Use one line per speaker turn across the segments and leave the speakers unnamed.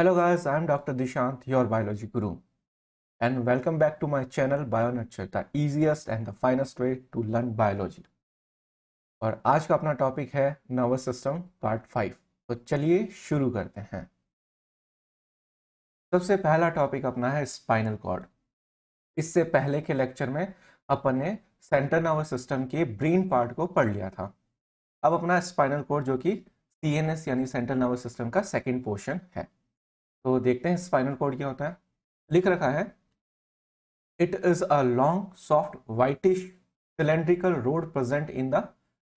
Hello guys, I am Dr. Dishant, your biology guru, and welcome back to my channel BioNurture, the easiest and the finest way to learn biology. और आज का अपना topic है nervous system part 5। तो चलिए शुरू करते हैं। सबसे पहला टॉपिक अपना है स्पाइनल कॉर्ड। इससे पहले के लेक्चर में अपन ने सेंट्रल नर्वस सिस्टम के ब्रेन पार्ट को पढ़ लिया था। अब अपना स्पाइनल कॉर्ड जो कि CNS यानी सेंट्रल नर्वस सिस्टम का सेकेंड पोर्शन है। तो देखते हैं स्पाइनल कॉर्ड क्या होता है। लिख रखा है, it is a long soft whitish cylindrical rod present in the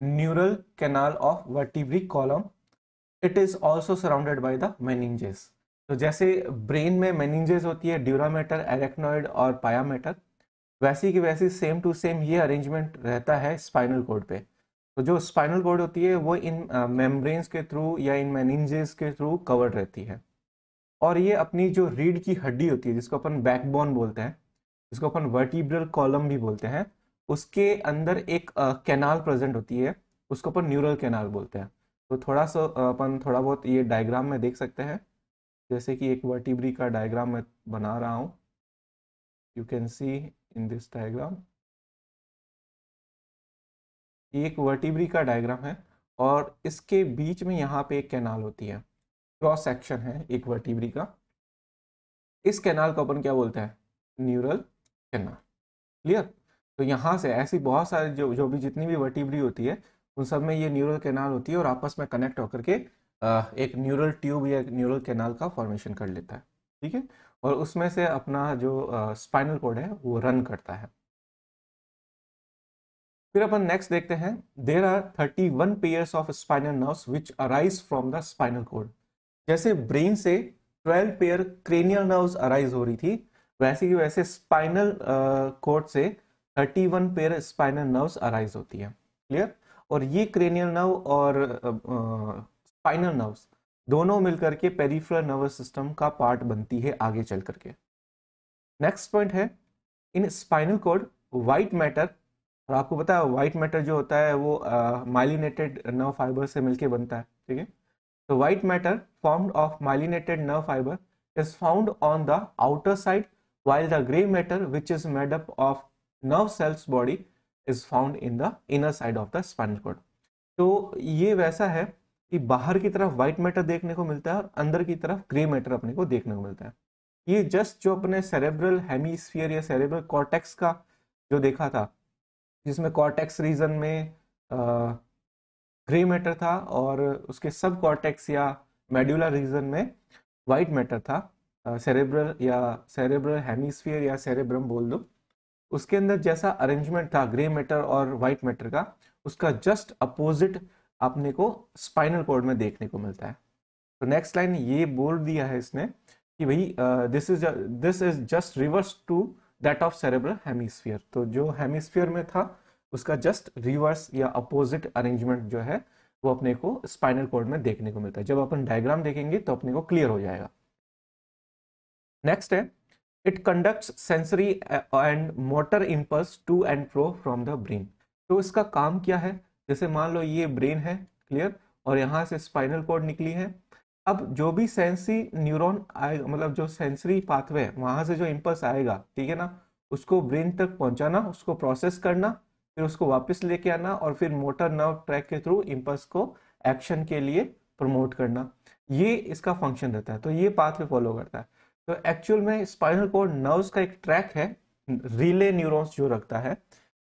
neural canal of vertebrate column. It is also surrounded by the meninges. तो जैसे ब्रेन में meninges होती है, ड्यूरामेटर, एरेक्नोइड और पायामेटर, वैसी की वैसी सेम टू सेम ये अरेंजमेंट रहता है स्पाइनल कॉर्ड पे। तो जो स्पाइनल कॉर्ड होती है वो इन मेम्ब्रेन्स के थ्रू या इन meninges के थ्रू कवर्ड रहती है। और ये अपनी जो रीढ़ की हड्डी होती है जिसको अपन बैकबोन बोलते हैं, जिसको अपन वर्टिब्रल कॉलम भी बोलते हैं, उसके अंदर एक कैनाल प्रेजेंट होती है, उसको अपन न्यूरल कैनाल बोलते हैं। तो थोड़ा सा अपन थोड़ा बहुत ये डायग्राम में देख सकते हैं, जैसे कि एक वर्टिब्री का डायग्राम मैं बना रहा हूँ। You can see in this diagram, एक वर्टिब्री का डायग्राम है और इसके बीच में यहाँ पे एक कैनाल होती है, क्रॉस सेक्शन है एक वर्टिब्री का। इस कैनाल को अपन क्या बोलते हैं? Neural canal. क्लियर? तो यहाँ से ऐसी बहुत सारी जो भी जितनी भी वर्टिब्री होती है उन सब में ये न्यूरल कैनाल होती है और आपस में कनेक्ट होकर के एक न्यूरल ट्यूब या एक न्यूरल कैनाल का फॉर्मेशन कर लेता है। ठीक है, और उसमें से अपना जो स्पाइनल कॉर्ड है वो रन करता है। फिर अपन नेक्स्ट देखते हैं, there are 31 pairs of spinal nerves which arise from the spinal cord. जैसे ब्रेन से 12 पेयर क्रेनियल नर्व्स अराइज हो रही थी, वैसे की वैसे स्पाइनल कॉर्ड से 31 पेयर स्पाइनल नर्व्स अराइज होती है। क्लियर? और ये क्रेनियल नर्व और स्पाइनल नर्व्स दोनों मिलकर के पेरिफेरल नर्वस सिस्टम का पार्ट बनती है आगे चल करके। नेक्स्ट पॉइंट है, इन स्पाइनल कॉर्ड व्हाइट मैटर, और आपको पता है व्हाइट मैटर जो होता है वो माइलिनेटेड नर्व फाइबर से मिलके बनता है। ठीक है, तो white matter formed of myelinated nerve fiber is found on the outer side, while the gray matter, which is made up of nerve cells body, is found in the inner side of the spinal cord. तो ये वैसा है कि बाहर की तरफ white matter देखने को मिलता है और अंदर की तरफ ग्रे मैटर अपने को देखने को मिलता है। ये जस्ट जो अपने सेरेब्रल हेमीस्फीयर या सेरेब्रल कॉर्टेक्स का जो देखा था, जिसमें कॉर्टेक्स रीजन में ग्रे मैटर था और उसके सब कॉर्टेक्स या मेडुला रीजन में वाइट मैटर था, सेरेब्रल या सेरेब्रल हेमिस्फीयर या सेरेब्रम बोल दो। उसके अंदर जैसा अरेंजमेंट था ग्रे मैटर और वाइट मैटर का, उसका जस्ट अपोजिट अपने को स्पाइनल कॉर्ड में देखने को मिलता है। तो नेक्स्ट लाइन ये बोल दिया है इसने कि भाई this is just reverse to that of cerebral hemisphere. तो जो हेमिस्फीयर में था उसका जस्ट रिवर्स या अपोजिट अरेंजमेंट जो है वो अपने को स्पाइनल कॉर्ड में देखने को मिलता है। जब अपन डायग्राम देखेंगे तो अपने को क्लियर हो जाएगा। नेक्स्ट है, it conducts sensory and motor impulse to and fro from the brain. तो इसका काम क्या है? जैसे मान लो ये ब्रेन है, क्लियर, और यहाँ से स्पाइनल कॉर्ड निकली है। अब जो भी सेंसरी न्यूरॉन आएगा, मतलब जो सेंसरी पाथवे वहां से जो इंपल्स आएगा, ठीक है ना, उसको ब्रेन तक पहुंचाना, उसको प्रोसेस करना, फिर उसको वापस लेके आना और फिर मोटर नर्व ट्रैक के थ्रू इंपल्स को एक्शन के लिए प्रमोट करना, ये इसका फंक्शन रहता है। तो ये पाथवे फॉलो करता है। तो एक्चुअल में स्पाइनल कॉर्ड नर्व्स का एक ट्रैक है, रिले न्यूरॉन्स जो रखता है।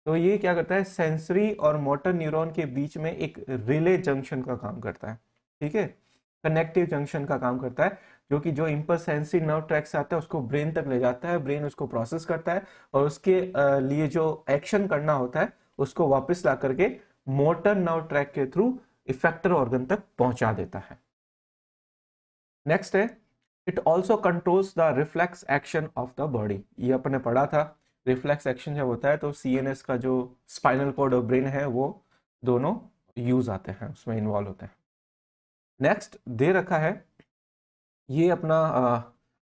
तो ये क्या करता है, सेंसरी और मोटर न्यूरॉन के बीच में एक रिले जंक्शन का काम करता है। ठीक है, कनेक्टिव जंक्शन का काम करता है, जो कि जो इंपल्स सेंसरी नर्व ट्रैक से आता है उसको ब्रेन तक ले जाता है, ब्रेन उसको प्रोसेस करता है और उसके लिए जो एक्शन करना होता है उसको वापस ला करके मोटर नर्व ट्रैक के थ्रू इफेक्टर ऑर्गन तक पहुंचा देता है। नेक्स्ट है, it also controls the reflex action of the body. ये अपने पढ़ा था, रिफ्लेक्स एक्शन जब होता है तो CNS का जो स्पाइनल कॉर्ड और ब्रेन है वो दोनों यूज आते हैं, उसमें इन्वॉल्व होते हैं। नेक्स्ट दे रखा है, ये अपना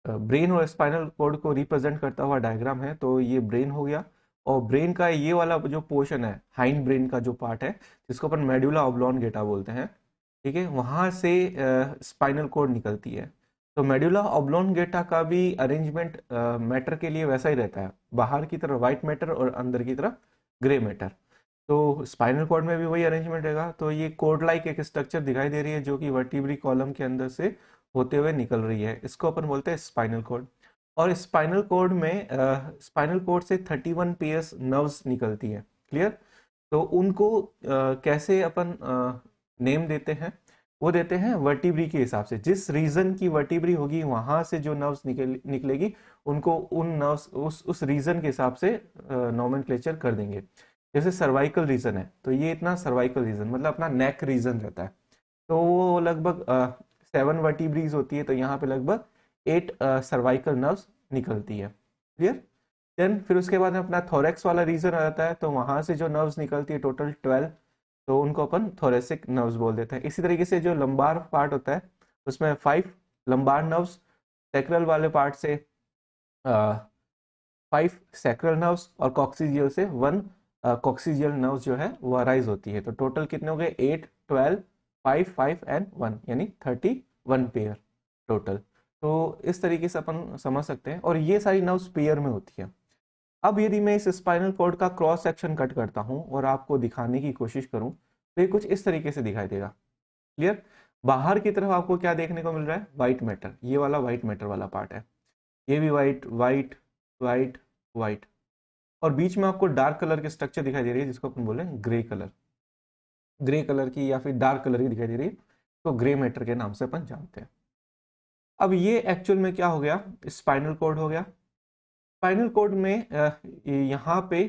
ब्रेन और स्पाइनल कॉर्ड को रिप्रेजेंट करता हुआ डायग्राम है। तो ये ब्रेन हो गया और ब्रेन का ये वाला जो पोर्शन है, हाइंड ब्रेन का जो पार्ट है जिसको अपन मेडुला ऑब्लोंगेटा बोलते हैं, ठीक है, वहां से स्पाइनल कॉर्ड निकलती है। तो मेडुला ऑब्लोंगेटा का भी अरेंजमेंट मैटर के लिए वैसा ही रहता है, बाहर की तरफ व्हाइट मैटर और अंदर की तरफ ग्रे मैटर। तो स्पाइनल कॉर्ड में भी वही अरेंजमेंट रहेगा। तो ये कोड लाइक एक स्ट्रक्चर दिखाई दे रही है जो कि वर्टिब्री कॉलम के अंदर से होते हुए निकल रही है, इसको अपन बोलते हैं स्पाइनल कॉर्ड। और स्पाइनल कॉर्ड में स्पाइनल कॉर्ड से 31 पेयर्स नर्व्स निकलती है। क्लियर। तो उनको कैसे अपन नेम देते हैं, वो देते हैं वर्टिब्री के हिसाब से। जिस रीजन की वर्टिब्री होगी वहां से जो नर्व्स निकलेगी उनको उन नर्व्स उस रीजन के हिसाब से नॉमेनक्लेचर कर देंगे। जैसे सर्वाइकल रीजन है तो ये इतना सर्वाइकल रीजन मतलब अपना नेक रीजन रहता है, तो वो लगभग 7 वर्टिब्रीज होती है, तो यहाँ पे लगभग 8 सर्वाइकल नर्व्स निकलती है। क्लियर। देन फिर उसके बाद अपना थोरेक्स वाला रीजन आ जाता है, तो वहां से जो नर्व्स निकलती है टोटल 12, तो उनको अपन थोरेसिक नर्व्स बोल देते हैं। इसी तरीके से जो लंबार पार्ट होता है उसमें 5 लंबार नर्व्स, सैक्रल वाले पार्ट से 5 सैक्रल नर्व्स और कॉक्सीजियल से 1 कॉक्सीजियल नर्व्स जो है वो अराइज होती है। तो टोटल कितने हो गए 8, 12, 5, 5 एंड 1 यानी 31 पेयर टोटल। तो इस तरीके से अपन समझ सकते हैं, और ये सारी नर्व्स पेयर में होती है। अब यदि मैं इस स्पाइनल कॉर्ड का क्रॉस सेक्शन कट करता हूं और आपको दिखाने की कोशिश करूं तो ये कुछ इस तरीके से दिखाई देगा। क्लियर। बाहर की तरफ आपको क्या देखने को मिल रहा है, व्हाइट मैटर, ये वाला व्हाइट मैटर वाला पार्ट है, ये भी व्हाइट व्हाइट व्हाइट व्हाइट, और बीच में आपको डार्क कलर की स्ट्रक्चर दिखाई दे रही है जिसको अपन बोले ग्रे कलर, ग्रे कलर की या फिर डार्क कलर की दिखाई दे रही है, तो ग्रे मैटर के नाम से अपन जानते हैं। अब ये एक्चुअल में क्या हो गया, स्पाइनल कॉर्ड हो गया। स्पाइनल कॉर्ड में यहाँ पे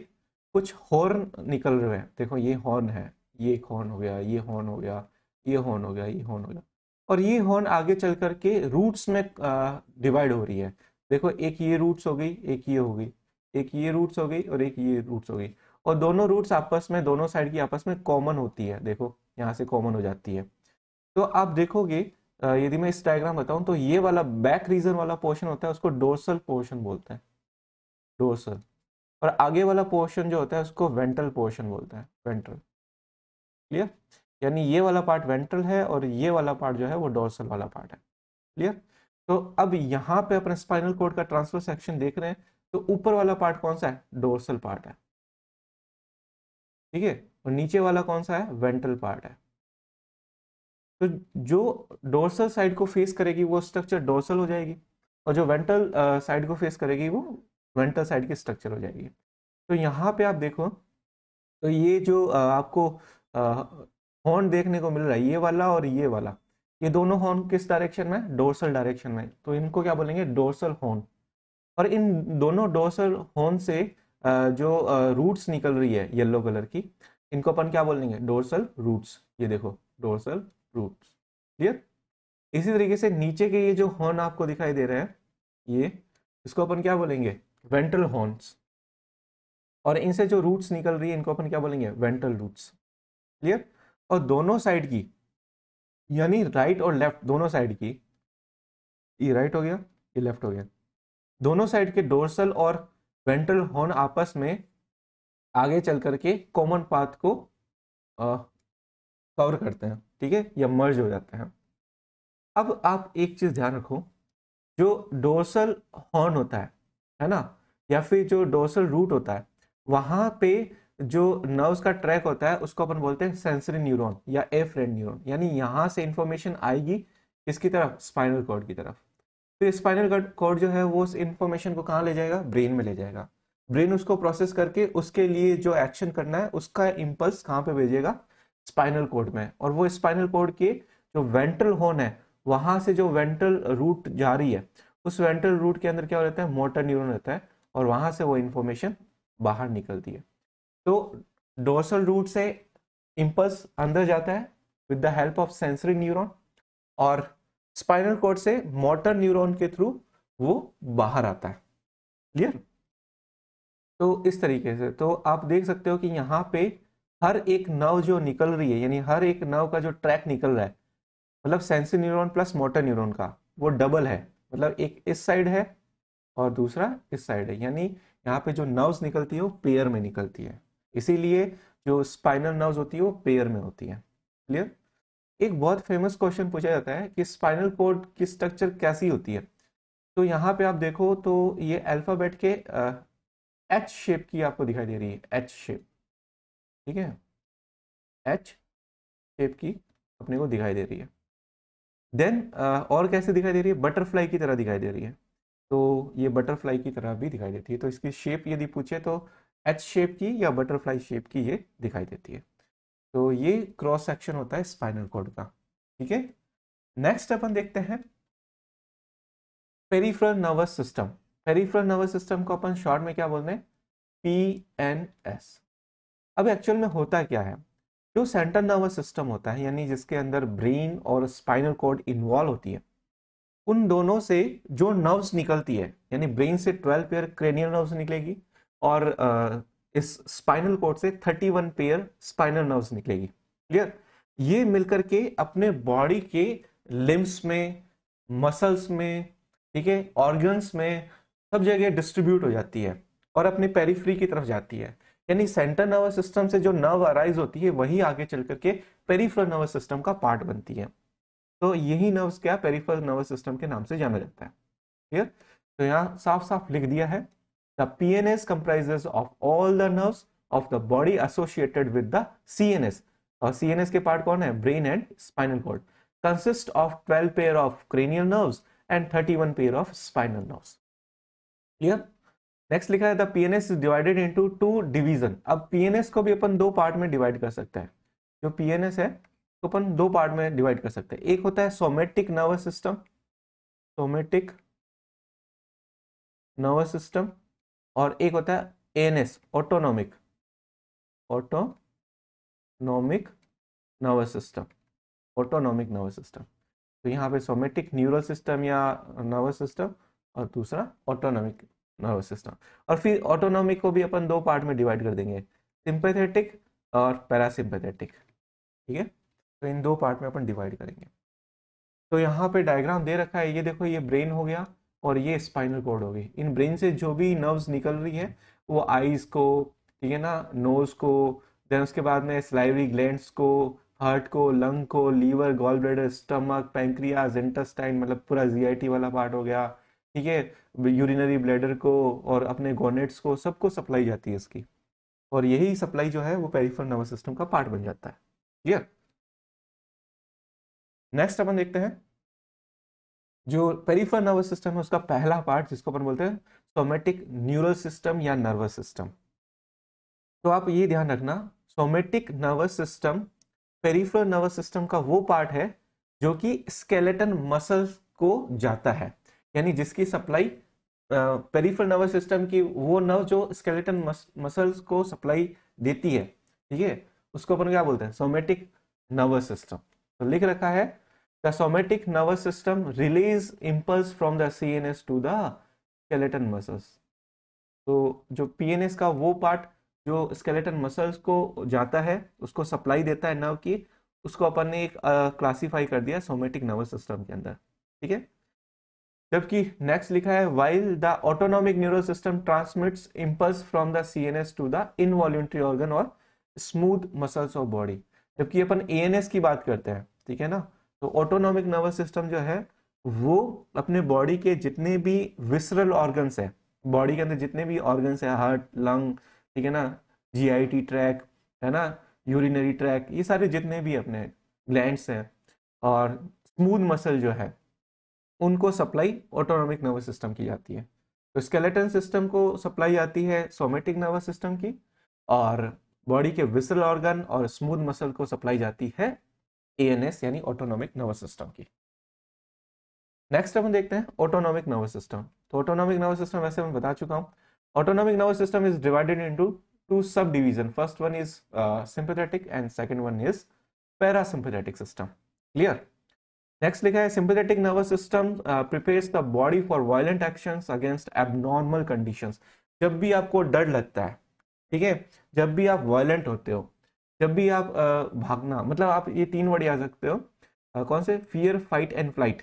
कुछ हॉर्न निकल रहे हैं, देखो ये हॉर्न है, ये एक हॉर्न हो गया, ये हॉर्न हो गया, ये हॉर्न हो गया, ये हॉर्न हो गया, और ये हॉर्न आगे चल करके रूट्स में डिवाइड हो रही है। देखो एक ये रूट्स हो गई, एक ये हो गई, एक ये रूट्स हो गई और एक ये रूट्स हो गई, और दोनों रूट्स आपस में, दोनों साइड की आपस में कॉमन होती है, देखो यहाँ से कॉमन हो जाती है। तो आप देखोगे यदि मैं इस डायग्राम बताऊं तो ये वाला बैक रीजन वाला पोर्शन होता है उसको डोर्सल पोर्शन बोलते हैं, डोर्सल। और आगे वाला पोर्शन जो होता है उसको वेंट्रल पोर्शन बोलते हैं, वेंट्रल। क्लियर। यानी ये वाला पार्ट वेंट्रल है और ये वाला पार्ट जो है वो डोर्सल वाला पार्ट है। क्लियर। तो अब यहाँ पे अपने स्पाइनल कॉर्ड का ट्रांसफर सेक्शन देख रहे हैं, तो ऊपर वाला पार्ट कौन सा है, डोर्सल पार्ट है, ठीक है, और नीचे वाला कौन सा है, वेंट्रल पार्ट है। तो जो डोर्सल साइड को फेस करेगी वो स्ट्रक्चर डोर्सल हो जाएगी, और जो वेंट्रल साइड को फेस करेगी वो वेंट्रल साइड की स्ट्रक्चर हो जाएगी। तो यहाँ पे आप देखो, तो ये जो आपको हॉर्न देखने को मिल रहा है, ये वाला और ये वाला, ये दोनों हॉर्न किस डायरेक्शन में, डोर्सल डायरेक्शन में, तो इनको क्या बोलेंगे, डोर्सल हॉर्न। और इन दोनों डोर्सल हॉर्न से जो रूट्स निकल रही है येलो कलर की, इनको अपन क्या बोलेंगे, डोर्सल रूट्स। ये देखो डोर्सल रूट्स। क्लियर। इसी तरीके से नीचे के ये जो हॉर्न आपको दिखाई दे रहे हैं, ये इसको अपन क्या बोलेंगे, वेंट्रल हॉर्न्स। और इनसे जो रूट्स निकल रही है इनको अपन क्या बोलेंगे, वेंट्रल रूट्स। क्लियर। और दोनों साइड की, यानी राइट और लेफ्ट दोनों साइड की, ये राइट हो गया, ये लेफ्ट हो गया, दोनों साइड के डोर्सल और वेंट्रल हॉर्न आपस में आगे चल करके कॉमन पाथ को कवर करते हैं, ठीक है, या मर्ज हो जाते हैं। अब आप एक चीज ध्यान रखो, जो डोर्सल हॉर्न होता है ना, या फिर जो डोर्सल रूट होता है, वहां पे जो नर्व्स का ट्रैक होता है उसको अपन बोलते हैं सेंसरी न्यूरॉन या एफरेंट न्यूरॉन। यानी यहां से इंफॉर्मेशन आएगी किसकी तरफ, स्पाइनल कॉर्ड की तरफ। फिर स्पाइनल कॉर्ड जो है वो उस इंफॉर्मेशन को कहाँ ले जाएगा, ब्रेन में ले जाएगा। ब्रेन उसको प्रोसेस करके उसके लिए जो एक्शन करना है उसका इम्पल्स कहाँ पे भेजेगा, स्पाइनल कॉर्ड में। और वो स्पाइनल कॉर्ड के जो वेंट्रल हॉर्न है वहां से जो वेंट्रल रूट जा रही है, उस वेंट्रल रूट के अंदर क्या रहता है, मोटर न्यूरॉन रहता है, और वहां से वो इंफॉर्मेशन बाहर निकलती है। तो डोर्सल रूट से इंपल्स अंदर जाता है with the help of sensory neuron, और स्पाइनल कॉर्ड से मोटर न्यूरॉन के थ्रू वो बाहर आता है। क्लियर। तो इस तरीके से तो आप देख सकते हो कि यहाँ पे हर एक नर्व जो निकल रही है, यानी हर एक नर्व का जो ट्रैक निकल रहा है, मतलब sensory neuron plus motor neuron का वो डबल है, मतलब एक इस साइड है और दूसरा इस साइड है, यानी यहाँ पे जो नर्व्स निकलती है वो पेयर में निकलती है। इसीलिए जो स्पाइनल नर्व्स होती है वो पेयर में होती है। क्लियर। एक बहुत फेमस क्वेश्चन पूछा जाता है कि स्पाइनल कॉर्ड की स्ट्रक्चर कैसी होती है। तो यहाँ पे आप देखो तो ये अल्फाबेट के एच शेप की आपको दिखाई दे रही है, एच शेप, ठीक है, एच शेप की अपने को दिखाई दे रही है। देन और कैसे दिखाई दे रही है, बटरफ्लाई की तरह दिखाई दे रही है। तो ये बटरफ्लाई की तरह भी दिखाई देती है। तो इसकी शेप यदि पूछे तो एच शेप की या बटरफ्लाई शेप की ये दिखाई देती है। तो ये क्रॉस सेक्शन होता है स्पाइनल कॉर्ड का, ठीक है। नेक्स्ट अपन देखते हैं peripheral nervous system. Peripheral nervous system को अपन शॉर्ट में क्या बोलते हैं, पीएनएस। अब एक्चुअल में होता क्या है, जो सेंट्रल नर्वस सिस्टम होता है यानी जिसके अंदर ब्रेन और स्पाइनल कॉर्ड इन्वॉल्व होती है, उन दोनों से जो नर्व्स निकलती है, यानी ब्रेन से 12 पेयर क्रेनियल नर्व्स निकलेगी और इस स्पाइनल कॉर्ड से 31 पेयर स्पाइनल नर्व्स निकलेगी। क्लियर। ये मिलकर के अपने बॉडी के लिम्स में, मसल्स में, ठीक है, ऑर्गन्स में, सब जगह डिस्ट्रीब्यूट हो जाती है और अपनी पेरिफेरी की तरफ जाती है। यानी सेंट्रल नर्वस सिस्टम से जो नर्व अराइज होती है वही आगे चल करके पेरिफेरल नर्वस सिस्टम का पार्ट बनती है। तो यही नर्व्स क्या पेरिफेरल नर्वस सिस्टम के नाम से जाना जाता है। क्लियर। तो यहाँ साफ साफ लिख दिया है, the PNS comprises of all the nerves of the body associated with the CNS. और सीएनएस के पार्ट कौन है, brain and spinal cord. Consist of 12 pair of cranial nerves and 31 pair of spinal nerves. Clear. Next लिखा है the PNS is divided into 2 division. अब PNS को भी अपन 2 part में डिवाइड कर सकते हैं। जो पीएनएस है तो अपन 2 पार्ट में डिवाइड कर सकते हैं। एक होता है somatic nervous system, somatic nervous system, और एक होता है ANS, autonomic, autonomic nervous system, autonomic nervous system. तो यहाँ पे सोमेटिक न्यूरल सिस्टम या नर्वस सिस्टम और दूसरा ऑटोनॉमिक नर्वस सिस्टम। और फिर ऑटोनॉमिक को भी अपन 2 पार्ट में डिवाइड कर देंगे, सिंपैथेटिक और पैरासिम्पैथेटिक, ठीक है। तो इन 2 पार्ट में अपन डिवाइड करेंगे। तो यहाँ पे डायग्राम दे रखा है, ये देखो, ये ब्रेन हो गया और ये स्पाइनल कॉर्ड हो गई। इन ब्रेन से जो भी नर्व्स निकल रही है वो आईज को, ठीक है ना, नोज को, देन उसके बाद में सलाइवरी ग्लैंड्स को, हार्ट को, लंग को, liver, gall bladder, stomach, pancreas, intestine, मतलब पूरा जीआईटी वाला पार्ट हो गया, ठीक है, यूरिनरी ब्लैडर को और अपने गोनेट्स को, सबको सप्लाई जाती है इसकी। और यही सप्लाई जो है वो पेरिफेरल नर्वस सिस्टम का पार्ट बन जाता है। क्लियर। नेक्स्ट अपन देखते हैं जो पेरिफेरल नर्वस सिस्टम है उसका पहला पार्ट जिसको अपन बोलते हैं सोमेटिक न्यूरल सिस्टम या नर्वस सिस्टम। तो आप ये ध्यान रखना, somatic nervous system peripheral nervous system का वो पार्ट है जो कि स्केलेटन मसल्स को जाता है, यानी जिसकी सप्लाई पेरिफेरल नर्वस सिस्टम की, वो नर्व जो स्केलेटन मसल्स को सप्लाई देती है, ठीक है, उसको अपन क्या बोलते हैं, सोमेटिक नर्वस सिस्टम। तो लिख रखा है the somatic nervous system release impulse from the CNS to the skeleton muscles. तो जो पीएनएस का वो पार्ट जो स्केलेटन मसल्स को जाता है, उसको सप्लाई देता है नर्व की, उसको अपन ने एक क्लासीफाई कर दिया सोमेटिक नर्वस सिस्टम के अंदर, ठीक है। जबकि नेक्स्ट लिखा है while the autonomic neural system transmits impulse from the CNS to the involuntary organ और स्मूथ मसल्स ऑफ बॉडी। जबकि अपन एएनएस की बात करते हैं, ठीक है ना, तो ऑटोनॉमिक नर्वस सिस्टम जो है वो अपने बॉडी के जितने भी विसरल ऑर्गन्स है, बॉडी के अंदर जितने भी ऑर्गन्स है, हार्ट, लंग, ठीक है ना, जीआईटी ट्रैक, है ना, यूरिनरी ट्रैक, ये सारे जितने भी अपने ग्लैंड्स हैं और स्मूथ मसल जो है, उनको सप्लाई ऑटोनॉमिक नर्वस सिस्टम की जाती है। तो स्केलेटन सिस्टम को सप्लाई आती है सोमेटिक नर्वस सिस्टम की, और बॉडी के विसरल ऑर्गन और स्मूथ मसल को सप्लाई जाती है एएनएस यानी ऑटोनॉमिक नर्वस सिस्टम की। नेक्स्ट अपन देखते हैं ऑटोनॉमिक नर्वस सिस्टम। तो ऑटोनॉमिक नर्वस सिस्टम वैसे मैं बता चुका हूं। Autonomic nervous system is divided into 2 sub division. First one is sympathetic and second one is parasympathetic system. Clear. Next लिखा है sympathetic nervous system prepares the body for violent actions against abnormal conditions. जब भी आपको डर लगता है, ठीक है, जब भी आप वायलेंट होते हो, जब भी आप भागना, मतलब आप ये 3 वर्ड याद रखते हो, कौन से, फियर, फाइट एंड फ्लाइट।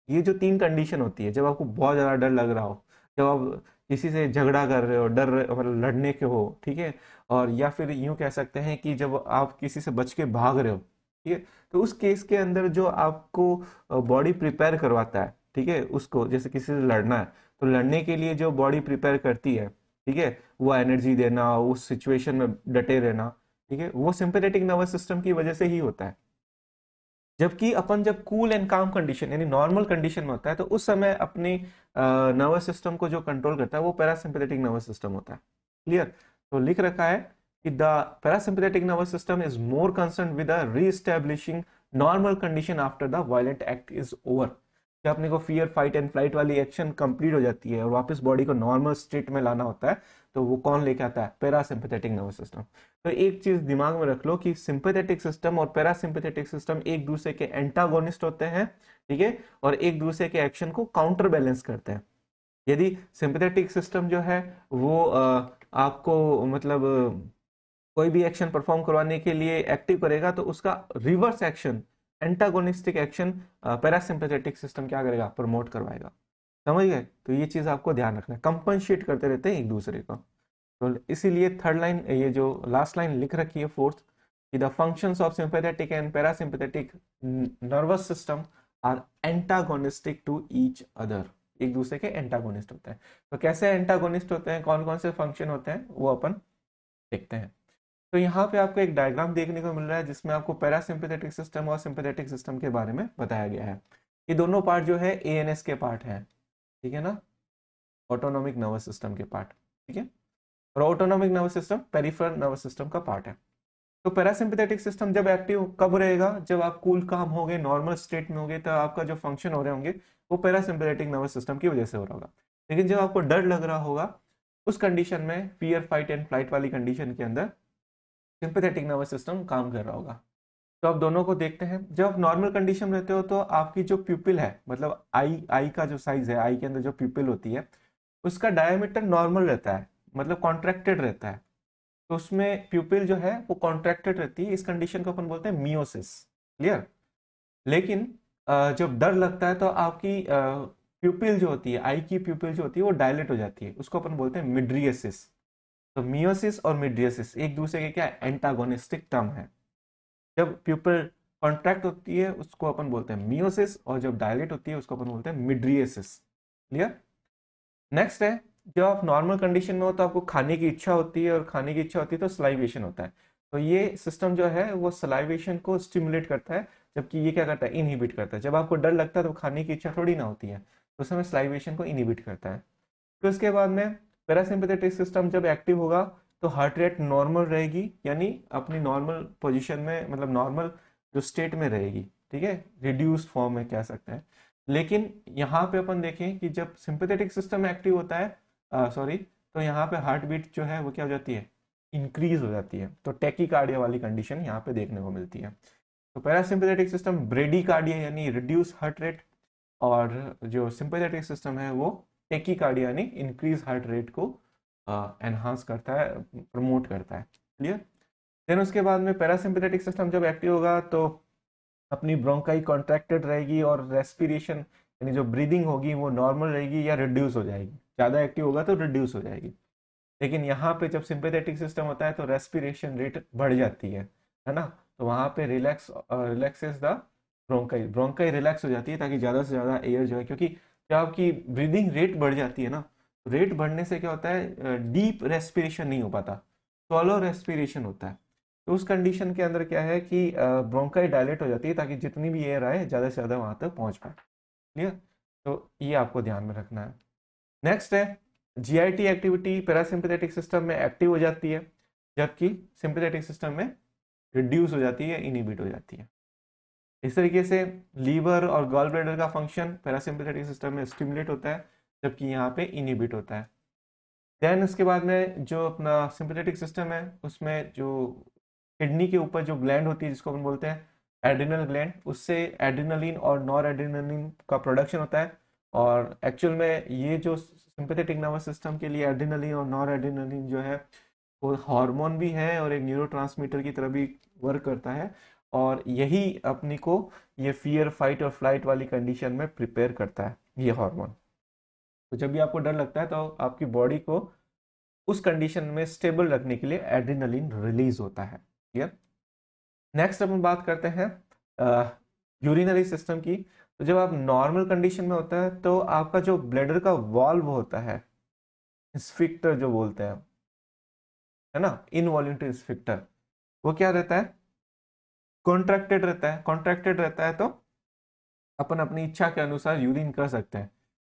ये जो 3 कंडीशन होती है, जब आपको बहुत ज्यादा डर लग रहा हो, जब आप किसी से झगड़ा कर रहे हो, डर मतलब लड़ने के हो, ठीक है, और या फिर यूं कह सकते हैं कि जब आप किसी से बच के भाग रहे हो, ठीक है। तो उस केस के अंदर जो आपको बॉडी प्रिपेयर करवाता है, ठीक है, उसको जैसे किसी से लड़ना है तो लड़ने के लिए जो बॉडी प्रिपेयर करती है, ठीक है, वो एनर्जी देना, उस सिचुएशन में डटे रहना, ठीक है, वो सिंपैथेटिक नर्वस सिस्टम की वजह से ही होता है। जबकि अपन जब कूल एंड काम कंडीशन यानी नॉर्मल कंडीशन में होता है तो उस समय अपनी नर्वस सिस्टम को जो कंट्रोल करता है वो पैरासिम्पैथेटिक नर्वस सिस्टम होता है। क्लियर। तो लिख रखा है कि the parasympathetic nervous system is more concern with reestablishing normal condition after the violent act is over. जब अपने को फियर फाइट एंड फ्लाइट वाली एक्शन कंप्लीट हो जाती है और वापस बॉडी को नॉर्मल स्टेट में लाना होता है तो वो कौन लेके आता है? Parasympathetic nervous system. तो एक चीज दिमाग में रख लो कि सिंपैथेटिक सिस्टम और पैरासिम्पैथेटिक सिस्टम एक दूसरे के एंटागोनिस्ट होते हैं, ठीक है, और एक दूसरे के एक्शन को काउंटर बैलेंस करते हैं। यदि सिंपैथेटिक सिस्टम जो है वो आपको मतलब कोई भी एक्शन परफॉर्म करवाने के लिए एक्टिव करेगा तो उसका reverse action, antagonistic action, parasympathetic system क्या करेगा? प्रमोट करवाएगा। समझ गए? तो ये चीज आपको ध्यान रखना है, कंपनसेट करते रहते हैं एक दूसरे को। तो इसीलिए थर्ड लाइन, ये जो लास्ट लाइन लिख रखी है फोर्थ, कि the functions of sympathetic and parasympathetic nervous system are antagonistic to each other. एक दूसरे के एंटागोनिस्ट होते हैं। तो कैसे एंटागोनिस्ट होते हैं, कौन कौन से फंक्शन होते हैं, वो अपन देखते हैं। तो यहाँ पे आपको एक डायग्राम देखने को मिल रहा है जिसमें आपको पैरासिम्पैथेटिक सिस्टम और सिंपैथेटिक सिस्टम के बारे में बताया गया है। ये दोनों पार्ट जो है एएनएस के पार्ट हैं, ठीक है ना, ऑटोनॉमिक नर्वस सिस्टम के पार्ट, ठीक है। और autonomic nervous system peripheral nervous system का पार्ट है। तो पैरासिम्पैथेटिक सिस्टम जब एक्टिव कब रहेगा? जब आप कूल काम हो गए, नॉर्मल स्टेट में हो गए, तो आपका जो फंक्शन हो रहे होंगे वो पैरासिम्पैथेटिक नर्वस सिस्टम की वजह से हो रहा होगा। लेकिन जब आपको डर लग रहा होगा उस कंडीशन में, फियर फाइट एंड फ्लाइट वाली कंडीशन के अंदर, सिंपैथेटिक नर्वस सिस्टम काम कर रहा होगा। तो आप दोनों को देखते हैं। जब आप नॉर्मल कंडीशन में रहते हो तो आपकी जो प्यूपिल है, मतलब आई का जो साइज है, आई के अंदर जो प्यूपिल होती है उसका डायमीटर नॉर्मल रहता है, मतलब कॉन्ट्रैक्टेड रहता है। तो उसमें प्यूपिल जो है वो कॉन्ट्रैक्टेड रहती है। इस कंडीशन को अपन बोलते हैं मियोसिस। क्लियर। लेकिन जब डर लगता है तो आपकी प्यूपिल जो होती है, आई की प्यूपिल जो होती है वो डायलेट हो जाती है, उसको अपन बोलते हैं मिड्रियसिस। तो मियोसिस और मिड्रियसिस एक दूसरे के क्या एंटागोनिस्टिक टर्म है। जब प्यूपिल कॉन्ट्रैक्ट होती है उसको अपन बोलते हैं मियोसिस, और जब डायलेट होती है उसको अपन बोलते हैं मिड्रियसिस। क्लियर। नेक्स्ट है, जब आप नॉर्मल कंडीशन में हो तो आपको खाने की इच्छा होती है, और खाने की इच्छा होती है तो सलाइवेशन होता है। तो ये सिस्टम जो है वो सलाइवेशन को स्टिमुलेट करता है, जबकि ये क्या करता है? इनहिबिट करता है। जब आपको डर लगता है तो खाने की इच्छा थोड़ी ना होती है, तो उस समय सलाइवेशन को इनहिबिट करता है। तो इसके बाद में पैरासिम्पैथेटिक सिस्टम जब एक्टिव होगा तो हार्ट रेट नॉर्मल रहेगी, यानी अपनी नॉर्मल पोजीशन में, मतलब नॉर्मल जो स्टेट में रहेगी, ठीक है, रिड्यूस्ड फॉर्म में कह सकते हैं। लेकिन यहाँ पे अपन देखें कि जब सिंपैथेटिक सिस्टम एक्टिव होता है, सॉरी, तो यहाँ पे हार्ट बीट जो है वो क्या हो जाती है? इंक्रीज हो जाती है। तो टैकीकार्डिया वाली कंडीशन यहाँ पे देखने को मिलती है। तो पैरासिम्पैथेटिक सिस्टम ब्रेडीकार्डिया यानी रिड्यूस हार्ट रेट, और जो सिंपैथेटिक सिस्टम है वो टैकीकार्डिया यानी इंक्रीज हार्ट रेट को एनहांस करता है, प्रमोट करता है। क्लियर। देन उसके बाद में पैरासिम्पैथेटिक सिस्टम जब एक्टिव होगा तो अपनी ब्रोंकाई कॉन्ट्रैक्टेड रहेगी, और रेस्पिरेशन यानी जो ब्रीदिंग होगी वो नॉर्मल रहेगी या रिड्यूस हो जाएगी। ज़्यादा एक्टिव होगा तो रिड्यूस हो जाएगी। लेकिन यहाँ पे जब सिंपैथेटिक सिस्टम होता है तो रेस्पिरेशन रेट बढ़ जाती है ना। तो वहाँ पे relaxes the bronchi, bronchi relax हो जाती है ताकि ज़्यादा से ज़्यादा एयर जो है, क्योंकि जब आपकी ब्रीदिंग रेट बढ़ जाती है ना, रेट बढ़ने से क्या होता है? डीप रेस्पिरेशन नहीं हो पाता, सॉलो रेस्पिरेशन होता है। तो उस कंडीशन के अंदर क्या है कि ब्रोंकाई डायलेट हो जाती है ताकि जितनी भी एयर आए ज़्यादा से ज़्यादा वहाँ तक पहुँच पाए। क्लियर। तो ये आपको ध्यान में रखना है। नेक्स्ट है, जीआईटी एक्टिविटी पैरासिम्पैथेटिक सिस्टम में एक्टिव हो जाती है, जबकि सिंपैथेटिक सिस्टम में रिड्यूस हो जाती है, इनहिबिट हो जाती है। इस तरीके से लीवर और गॉल ब्लैडर का फंक्शन पैरासिम्पैथेटिक सिस्टम में स्टिमुलेट होता है, जबकि यहाँ पे इनहिबिट होता है। देन उसके बाद में जो अपना सिंपैथेटिक सिस्टम है उसमें जो किडनी के ऊपर जो ग्लैंड होती है जिसको हम बोलते हैं एड्रिनल ग्लैंड, उससे एड्रिनलिन और नॉर एड्रिनलिन का प्रोडक्शन होता है। और एक्चुअल में ये जो सिंपैथेटिक नर्वस सिस्टम के लिए एड्रिनलिन और नॉर एड्रिनलिन जो है वो हार्मोन भी है और एक न्यूरोट्रांसमीटर की तरह भी वर्क करता है, और यही अपनी को ये फियर फाइट और फ्लाइट वाली कंडीशन में प्रिपेयर करता है ये हार्मोन। तो जब भी आपको डर लगता है तो आपकी बॉडी को उस कंडीशन में स्टेबल रखने के लिए एड्रिनलिन रिलीज होता है। क्लियर। नेक्स्ट अपन बात करते हैं यूरिनरी सिस्टम की। तो जब आप नॉर्मल कंडीशन में होता है तो आपका जो ब्लैडर का वॉल्व होता है, स्फिक्टर जो बोलते हैं, है ना, इनवॉल्यूंटरी स्फिक्टर, वो क्या रहता है, कॉन्ट्रैक्टेड रहता है। कॉन्ट्रैक्टेड रहता है तो अपन अपनी इच्छा के अनुसार यूरिन कर सकते हैं।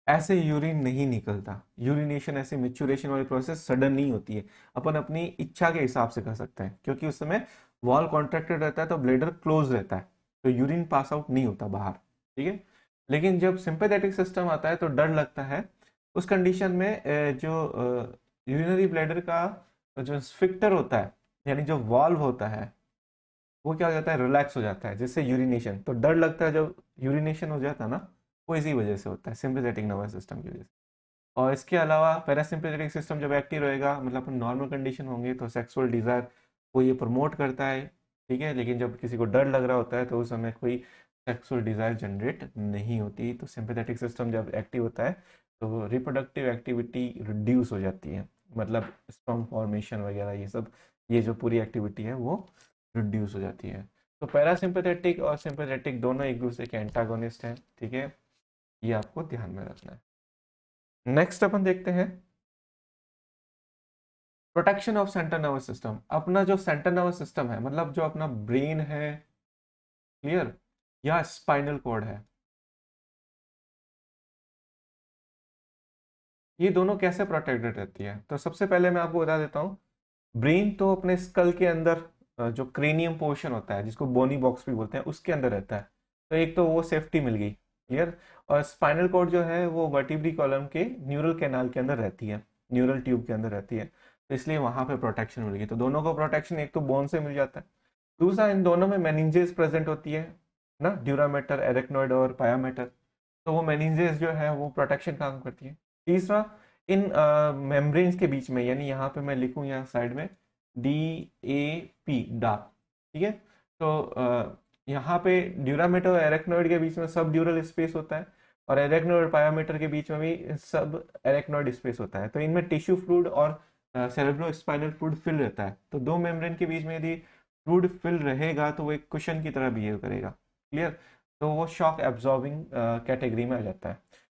ऐसे यूरिन नहीं निकलता। यूरिनेशन ऐसे मेच्योरेशन वाली प्रोसेस सडन नहीं होती है, अपन अपनी इच्छा के हिसाब से कर सकते हैं, क्योंकि उस समय वॉल कॉन्ट्रैक्टेड रहता है तो ब्लेडर क्लोज रहता है, तो यूरिन पास आउट नहीं होता बाहर, ठीक है। लेकिन जब सिंपैथेटिक सिस्टम आता है तो डर लगता है। उस कंडीशन में जो यूरिनरी ब्लैडर का जो स्फिक्टर होता है, यानी जो वॉल्व होता है, वो क्या हो जाता है, रिलैक्स हो जाता है, जिससे यूरिनेशन, तो डर लगता है जब यूरिनेशन हो जाता है ना, वो इसी वजह से होता है, सिंपैथेटिक नर्वस सिस्टम की वजह से। और इसके अलावा पैरासिम्पैथेटिक सिस्टम जब एक्टिव रहेगा, मतलब अपन नॉर्मल कंडीशन होंगे, तो सेक्सुअल डिजायर को ये प्रमोट करता है, ठीक है। लेकिन जब किसी को डर लग रहा होता है तो उस समय कोई सेक्सुअल डिजायर जनरेट नहीं होती। तो सिंपैथेटिक सिस्टम जब एक्टिव होता है तो रिप्रोडक्टिव एक्टिविटी रिड्यूस हो जाती है, मतलब स्पर्म फॉर्मेशन वगैरह ये सब, ये जो पूरी एक्टिविटी है वो रिड्यूस हो जाती है। तो पैरासिम्पैथेटिक और सिंपैथेटिक दोनों एक दूसरे के एंटागोनिस्ट हैं, ठीक है, ये आपको ध्यान में रखना है। नेक्स्ट अपन देखते हैं protection of central nervous system. अपना जो सेंट्रल नर्वस सिस्टम है, मतलब जो अपना ब्रेन है, क्लियर, या स्पाइनल कॉर्ड है, ये दोनों कैसे प्रोटेक्टेड रहती है। तो सबसे पहले मैं आपको बता देता हूँ, ब्रेन तो अपने स्कल के अंदर जो क्रेनियम पोर्शन होता है, जिसको बोनी बॉक्स भी बोलते हैं, उसके अंदर रहता है, तो एक तो वो सेफ्टी मिल गई, क्लियर। और स्पाइनल कॉर्ड जो है वो वर्टिब्री कॉलम के न्यूरल कैनाल के अंदर रहती है, न्यूरल ट्यूब के अंदर रहती है, तो इसलिए वहां पे प्रोटेक्शन मिल गई। तो दोनों को प्रोटेक्शन एक तो बोन से मिल जाता है, दूसरा इन दोनों में मेनिंजेस प्रेजेंट होती है ना, ड्यूरामेटर, एरेक्नोइड और पायामेटर, तो वो मेनिंजेस जो है वो प्रोटेक्शन काम करती है। तीसरा, इन मेम्ब्रेन्स के बीच में, यानी यहाँ पे मैं लिखूँ यहाँ साइड में DAP, डाप, ठीक है। तो यहाँ पे ड्यूरामेटर और एरेक्नोइड के बीच में सब ड्यूरल स्पेस होता है, और एरेक्नोइड और पायामेटर के बीच में भी सब एरेक्नोइड स्पेस होता है। तो इनमें टिश्यू फ्लूइड और सेरेब्रो स्पाइनल फ्लूइड फिल रहता है। तो दो मेम्ब्रेन के बीच में यदि फ्लूइड फिल रहेगा तो वो एक कुशन की तरह बिहेव करेगा, क्लियर। तो वो शॉक एब्जॉर्बिंग कैटेगरी में आ जाता है।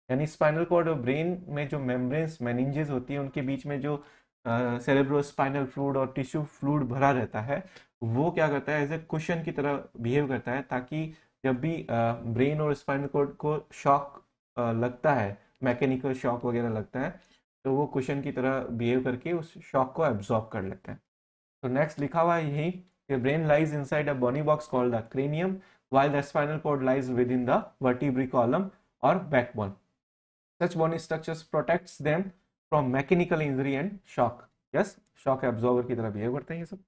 यानी स्पाइनल कॉर्ड और ब्रेन में जो मेम्ब्रेन्स, मेनिंजेस होती है, उनके बीच में जो सेरेब्रो स्पाइनल फ्लूइड और टिश्यू फ्लूइड भरा रहता है, वो क्या करता है, एज ए कुशन की तरह बिहेव करता है, ताकि जब भी ब्रेन और स्पाइनल कॉर्ड को शॉक लगता है, मैकेनिकल शॉक वगैरह लगता है, तो वो कुशन की तरह बिहेव करके उस शॉक को एब्जॉर्ब कर लेते हैं। तो नेक्स्ट लिखा हुआ है यही कि brain lies inside a bony box called the cranium, while the spinal cord lies within the vertebral column or backbone. Such bony structures protects them from mechanical injury and shock. Yes, shock absorber की तरह behave करते हैं ये सब।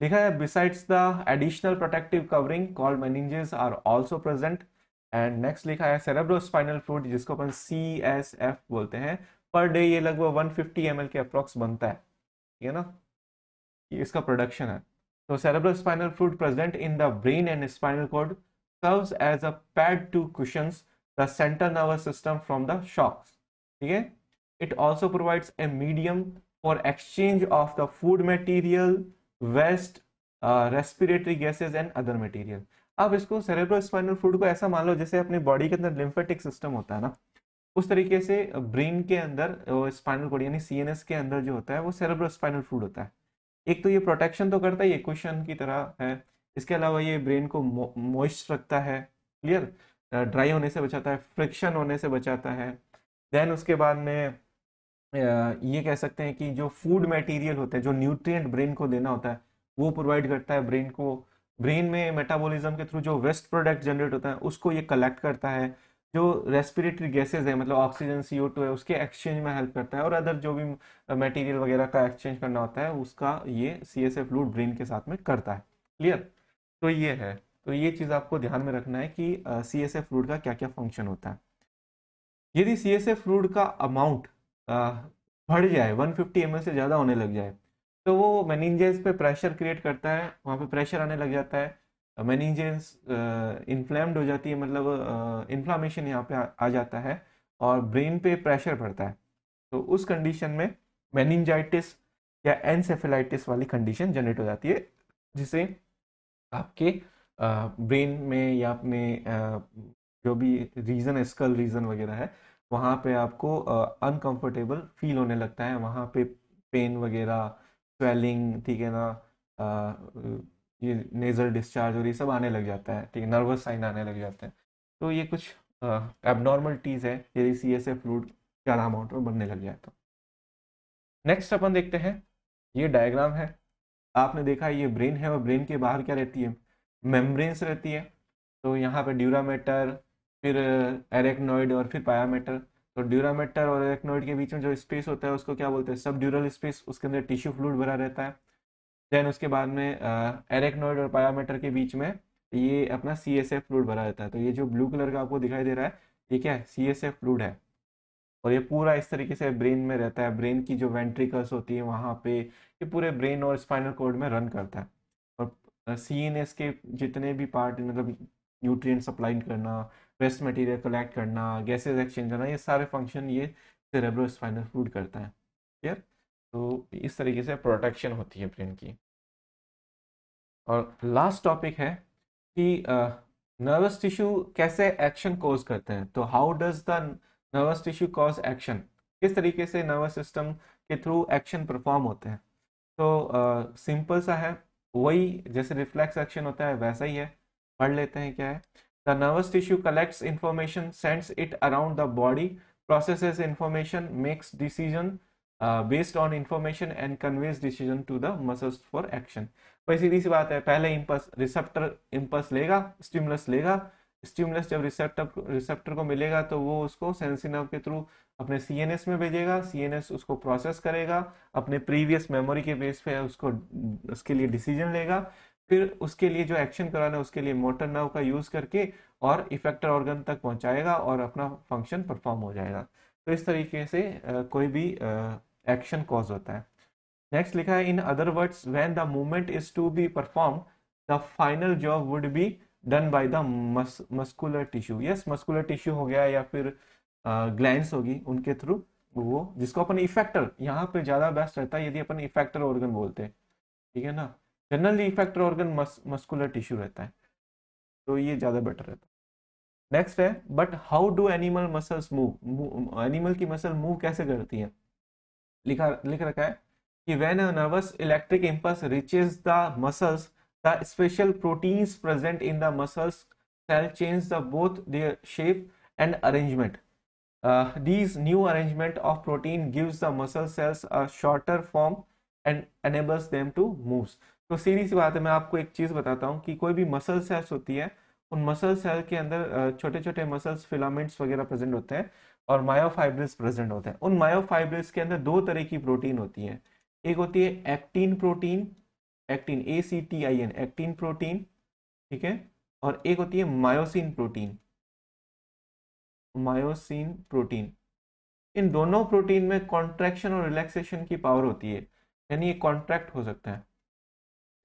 लिखा है besides the additional protective covering called meninges are also present. And next लिखा है cerebrospinal fluid, जिसको अपन CSF बोलते हैं, पर डे ये लगभग 150 ml के अप्रोक्स बनता है, ठीक है ना, ये इसका प्रोडक्शन है। तो cerebrospinal fluid present in the brain and spinal cord serves as a pad to cushions the central nervous system from the shocks, ठीक है। It also provides a medium for exchange of the food material, waste, respiratory gases and other material. अब इसको cerebrospinal fluid को ऐसा मान लो जैसे अपनी body के अंदर लिम्फेटिक सिस्टम होता है ना, उस तरीके से ब्रेन के अंदर स्पाइनल कॉर्ड यानी CNS के अंदर जो होता है वो सेरेब्रोस्पाइनल फ्लूइड होता है। एक तो ये प्रोटेक्शन तो करता है, ये क्वेश्चन की तरह है, इसके अलावा ये ब्रेन को मॉइस्ट रखता है, क्लियर, ड्राई होने से बचाता है, फ्रिक्शन होने से बचाता है। देन उसके बाद में ये कह सकते हैं कि जो फूड मटेरियल होते हैं, जो न्यूट्रिएंट ब्रेन को देना होता है, वो प्रोवाइड करता है ब्रेन को। ब्रेन में मेटाबॉलिज्म के थ्रू जो वेस्ट प्रोडक्ट जनरेट होता है उसको ये कलेक्ट करता है। जो रेस्पिरेटरी गैसेज है, मतलब ऑक्सीजन, CO2 है, उसके एक्सचेंज में हेल्प करता है, और अदर जो भी मटेरियल वगैरह का एक्सचेंज करना होता है उसका ये CSF फ्लूइड ब्रेन के साथ में करता है, क्लियर। तो ये है, तो ये चीज़ आपको ध्यान में रखना है कि CSF फ्लूइड का क्या क्या फंक्शन होता है। यदि CSF फ्लूइड का अमाउंट बढ़ जाए, 150 ml से ज़्यादा होने लग जाए, तो वो मेनिंजेस पे प्रेशर क्रिएट करता है, वहाँ पे प्रेशर आने लग जाता है, मेनिंजेस इन्फ्लेम्ड हो जाती है, मतलब इन्फ्लामेशन यहाँ पे आ जाता है, और ब्रेन पे प्रेशर पड़ता है। तो उस कंडीशन में मेनिंजाइटिस या एनसेफेलाइटिस वाली कंडीशन जनरेट हो जाती है, जिसे आपके ब्रेन में या अपने जो भी रीजन है, स्कल रीजन वगैरह है, वहाँ पे आपको अनकंफर्टेबल फील होने लगता है, वहाँ पे पेन वगैरह, स्वेलिंग, ठीक है ना, ये नेजल डिस्चार्ज और ये सब आने लग जाता है, ठीक है, नर्वस साइन आने लग जाते हैं। तो ये कुछ एबनॉर्मलिटीज है यदि CSF फ्लूइड ज़्यादा अमाउंट में बनने लग जाए तो। नेक्स्ट अपन देखते हैं, ये डायग्राम है, आपने देखा है ये ब्रेन है और ब्रेन के बाहर क्या रहती है, मेम्ब्रेन्स रहती है। तो यहाँ पे ड्यूरामेटर, फिर एरेक्नोइड और फिर पायामेटर। तो ड्यूरामेटर और एरेक्नोइड के बीच में जो स्पेस होता है उसको क्या बोलते हैं, सब ड्यूरल स्पेस, उसके अंदर टिश्यू फ्लूइड भरा रहता है। देन उसके बाद में एरेक्नोइड और पायामेटर के बीच में ये अपना CSF फ्लूइड भरा रहता है। तो ये जो ब्लू कलर का आपको दिखाई दे रहा है, ये क्या है, CSF फ्लूइड है। और ये पूरा इस तरीके से ब्रेन में रहता है, ब्रेन की जो वेंट्रिकल्स होती है वहाँ पे, ये पूरे ब्रेन और स्पाइनल कॉर्ड में रन करता है। और CNS के जितने भी पार्ट, मतलब न्यूट्रिएंट सप्लाई करना, वेस्ट मटेरियल कलेक्ट करना, गैसेज एक्सचेंज करना, ये सारे फंक्शन ये सेरेब्रो स्पाइनल फ्लूइड करता है। क्लियर? तो इस तरीके से प्रोटेक्शन होती है ब्रेन की। और लास्ट टॉपिक है कि नर्वस टिश्यू कैसे एक्शन कॉज करते हैं। तो how does the nervous tissue cause action, किस तरीके से नर्वस सिस्टम के थ्रू एक्शन परफॉर्म होते हैं। तो सिंपल सा है, वही जैसे रिफ्लेक्स एक्शन होता है वैसा ही है। पढ़ लेते हैं क्या है। The nervous tissue collects information, sends it around the body, processes information, makes decision based on information and conveys decision to the muscles for action. वही सीधी सी बात है, पहले इम्पल्स, रिसेप्टर इम्पल्स लेगा, स्टिमुलस लेगा, स्टिमुलस जब रिसेप्टर को मिलेगा तो वो उसको सेंसरी नर्व के थ्रू अपने CNS में भेजेगा, CNS उसको प्रोसेस करेगा, अपने प्रीवियस मेमोरी के बेस पे उसको उसके लिए डिसीजन लेगा, फिर उसके लिए जो एक्शन कराना है उसके लिए मोटर नर्व का यूज करके और इफेक्टर ऑर्गन तक पहुंचाएगा और अपना फंक्शन परफॉर्म हो जाएगा। तो इस तरीके से कोई भी एक्शन कॉज होता है। नेक्स्ट लिखा है, in other words when the movement is to be perform the final job would be done by the muscular tissue. Yes, muscular tissue हो गया या फिर ग्लैंड्स होगी, उनके थ्रू वो, जिसको अपन इफेक्टर, यहाँ पे ज्यादा बेस्ट रहता है यदि अपन इफेक्टर ऑर्गन बोलते हैं, ठीक है ना। Generally effector organ muscular tissue रहता है, तो ये ज्यादा बेटर रहता है। नेक्स्ट है, but how do animal muscles move, animal की मसल मूव कैसे करती है। लिख रखा है कि when a nervous electric impulse reaches the muscles, the special proteins present in the muscles cell change both their shape and arrangement. These new arrangement of protein gives the muscle cells a shorter form and enables them to move. तो सीधी सी बात है, मैं आपको एक चीज बताता हूँ कि कोई भी मसल सेल्स होती है, उन मसल सेल के अंदर छोटे छोटे मसल्स, फिलामेंट्स वगैरह प्रेजेंट होते हैं और मायोफाइब्रिल्स प्रेजेंट होते हैं। उन मायोफाइब्रिल्स के अंदर दो तरह की प्रोटीन होती है, एक होती है actin protein, actin ACTIN, actin protein, ठीक है, और एक होती है मायोसिन प्रोटीन, मायोसिन प्रोटीन। इन दोनों प्रोटीन में कॉन्ट्रैक्शन और रिलैक्सेशन की पावर होती है, यानी ये कॉन्ट्रैक्ट हो सकता है,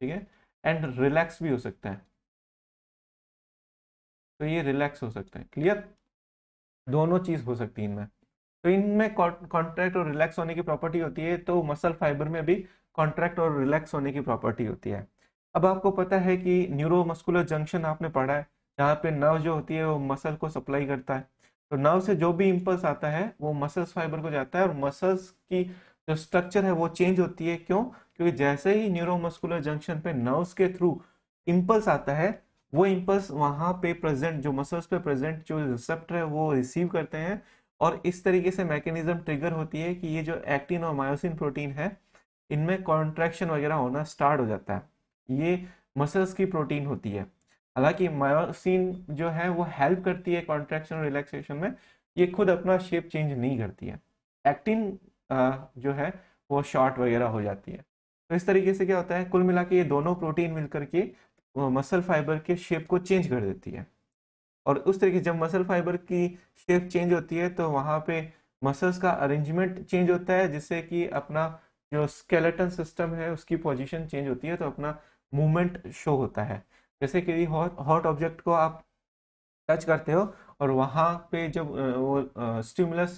ठीक है, एंड रिलैक्स भी हो सकता है। तो ये रिलैक्स हो सकता है, क्लियर, दोनों चीज हो सकती है इनमें। तो इनमें कॉन्ट्रैक्ट और रिलैक्स होने की प्रॉपर्टी होती है, तो मसल फाइबर में भी कॉन्ट्रैक्ट और रिलैक्स होने की प्रॉपर्टी होती है। अब आपको पता है कि न्यूरोमस्कुलर जंक्शन आपने पढ़ा है, जहाँ पे नर्व जो होती है वो मसल को सप्लाई करता है। तो नर्व से जो भी इम्पल्स आता है वो मसल्स फाइबर को जाता है और मसल्स की जो स्ट्रक्चर है वो चेंज होती है। क्यों? क्योंकि जैसे ही न्यूरोमस्कुलर जंक्शन पे नर्व्स के थ्रू इम्पल्स आता है, वो इम्पल्स वहां पे प्रेजेंट, जो मसल्स पे प्रेजेंट जो रिसेप्टर है वो रिसीव करते हैं, और इस तरीके से मैकेनिज्म ट्रिगर होती है कि ये जो एक्टिन और मायोसिन प्रोटीन है इनमें कॉन्ट्रैक्शन वगैरह होना स्टार्ट हो जाता है। ये मसल्स की प्रोटीन होती है। हालांकि मायोसिन जो है वो हेल्प करती है कॉन्ट्रैक्शन और रिलैक्सेशन में, ये खुद अपना शेप चेंज नहीं करती है। एक्टिन जो है वो शॉर्ट वगैरह हो जाती है। तो इस तरीके से क्या होता है, कुल मिला के ये दोनों प्रोटीन मिलकर के मसल फाइबर के शेप को चेंज कर देती है। और उस तरीके जब मसल फाइबर की शेप चेंज होती है तो वहां पे मसल्स का अरेंजमेंट चेंज होता है, जिससे कि अपना जो स्केलेटन सिस्टम है उसकी पोजीशन चेंज होती है, तो अपना मूवमेंट शो होता है। जैसे कि हॉट ऑब्जेक्ट को आप टच करते हो और वहां पे जब वो स्टिमुलस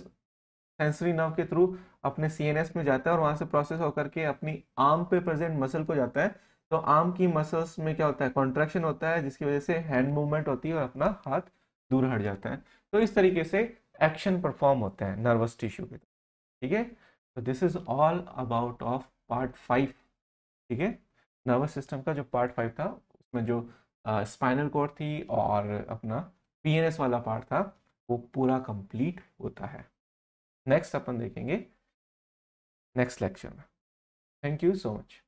सेंसरी नर्व के थ्रू अपने CNS में जाता है और वहां से प्रोसेस होकर के अपनी आर्म पे प्रेजेंट मसल को जाता है, तो आर्म की मसल्स में क्या होता है, कॉन्ट्रैक्शन होता है, जिसकी वजह से हैंड मूवमेंट होती है और अपना हाथ दूर हट जाता है। तो इस तरीके से एक्शन परफॉर्म होता है नर्वस टिश्यू के। ठीक है, तो this is all about of part 5। ठीक है, नर्वस सिस्टम का जो पार्ट 5 था उसमें जो स्पाइनल कॉर्ड थी और अपना पीएनएस वाला पार्ट था वो पूरा कंप्लीट होता है। नेक्स्ट अपन देखेंगे नेक्स्ट लेक्चर में। Thank you so much.